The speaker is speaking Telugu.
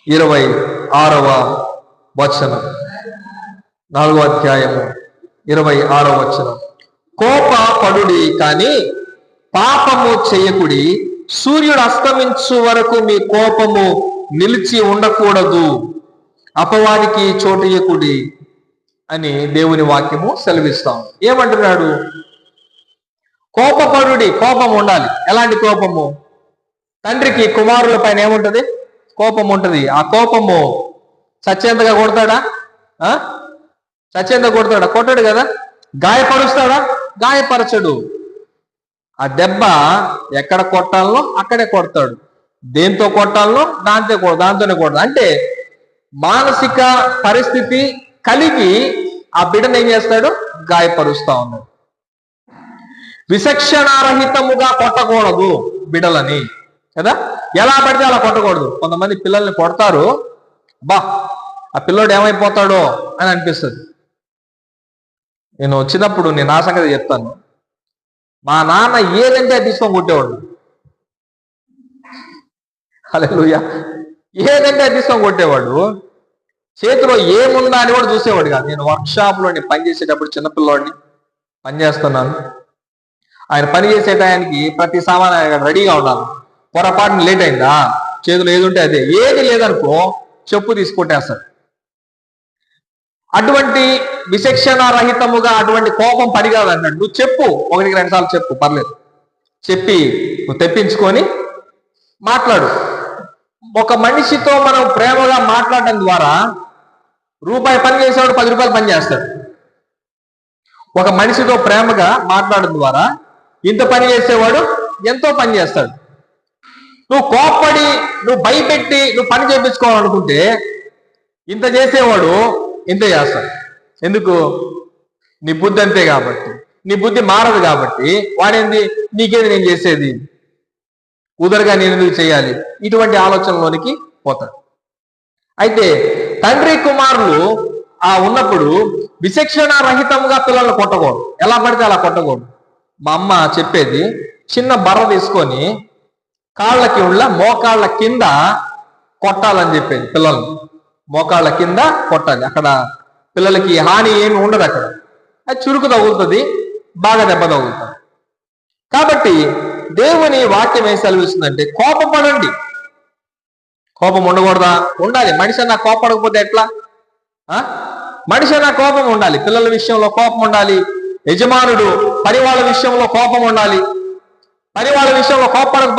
26వ వచనం, 4వ అధ్యాయము 26వ వచనం. కోపపడుడి కానీ పాపము చేయకుడి, సూర్యుడు అస్తమించు వరకు మీ కోపము నిలిచి ఉండకూడదు, అపవాదికి చోటియకుడి అని దేవుని వాక్యము సెలవిస్తాం. ఏమంటున్నాడు? కోపపడుడి, కోపం ఉండాలి. ఎలాంటి కోపము? తండ్రికి కుమారుల పైన ఏముంటది? కోపం ఉంటది. ఆ కోపము చచ్చేంతగా కొడతాడా? చచ్చేంత కొడతాడా? కొట్టాడు కదా. గాయపరుస్తాడా? గాయపరచడు. ఆ దెబ్బ ఎక్కడ కొట్టాలనో అక్కడే కొడతాడు. దేంతో కొట్టాలనో దాంతోనే కొడతాడు. అంటే మానసిక పరిస్థితి కలిగి ఆ బిడ్డను ఏం చేస్తాడు? గాయపరుస్తా ఉన్నాడు. విచక్షణారహితముగా కొట్టకూడదు బిడ్డలని కదా. ఎలా పడితే అలా కొట్టకూడదు. కొంతమంది పిల్లల్ని కొడతారు, బా ఆ పిల్లోడు ఏమైపోతాడో అని అనిపిస్తుంది. నేను వచ్చినప్పుడు నేను నా సంగతి చెప్తాను. మా నాన్న ఏదంటే అది తీసుకొని కొట్టేవాడు. హల్లెలూయా. ఏదంటే అది తీసుకొని కొట్టేవాడు. చేతిలో ఏముందా అని కూడా చూసేవాడు కాదు. నేను వర్క్షాప్లో పనిచేసేటప్పుడు చిన్నపిల్లవాడిని పనిచేస్తున్నాను. ఆయన పని చేసే టయానికి ప్రతి సామాన్ రెడీగా ఉండాలి. పొరపాటున లేట్ అయిందా, చేతిలో ఏది ఉంటే అదే, ఏది లేదనుకో చెప్పు తీసుకొట్టేస్తాడు. అటువంటి విచక్షణారహితముగా అటువంటి కోపం పని కాదన్నాడు. నువ్వు చెప్పు, 1-2 సార్లు చెప్పు, పర్లేదు, చెప్పి నువ్వు తెప్పించుకొని మాట్లాడు. ఒక మనిషితో మనం ప్రేమగా మాట్లాడటం ద్వారా రూపాయి పని చేసేవాడు 10 రూపాయలు పని చేస్తాడు. ఒక మనిషితో ప్రేమగా మాట్లాడడం ద్వారా ఇంత పని చేసేవాడు ఎంతో పని చేస్తాడు. నువ్వు కోప్పడి, నువ్వు భయపెట్టి నువ్వు పని చేయించుకోవాలనుకుంటే ఇంత చేసేవాడు ఇంత చేస్తాడు. ఎందుకు? నీ బుద్ధి అంతే కాబట్టి, నీ బుద్ధి మారదు కాబట్టి వాడేంది, నీకేది నేను చేసేది, ఉదరగా నేను ఎందుకు చేయాలి, ఇటువంటి ఆలోచనలోనికి పోతాడు. అయితే తండ్రి కుమారులు ఉన్నప్పుడు విచక్షణారహితంగా పిల్లల్ని కొట్టకూడదు. ఎలా పడితే అలా కొట్టకూడదు. మా అమ్మ చెప్పేది, చిన్న బర్ర తీసుకొని కాళ్ళకి మోకాళ్ళ కింద కొట్టాలని చెప్పేది. పిల్లల్ని మోకాళ్ళ కింద కొట్టాలి. అక్కడ పిల్లలకి హాని ఏమి ఉండదు. అక్కడ అది చురుకు తగులుతుంది, బాగా దెబ్బ తగులుతుంది. కాబట్టి దేవుని వాక్యం ఏం సెలవిస్తుందంటే కోపపడండి. కోపం ఉండకూడదా? ఉండాలి. మనిషి అన్న కోపడకపోతే ఎట్లా? మనిషి అన్న కోపం ఉండాలి. పిల్లల విషయంలో కోపం ఉండాలి. యజమానుడు పని వాళ్ళ విషయంలో కోపం ఉండాలి. పని వాళ్ళ విషయంలో కోపడకపోతే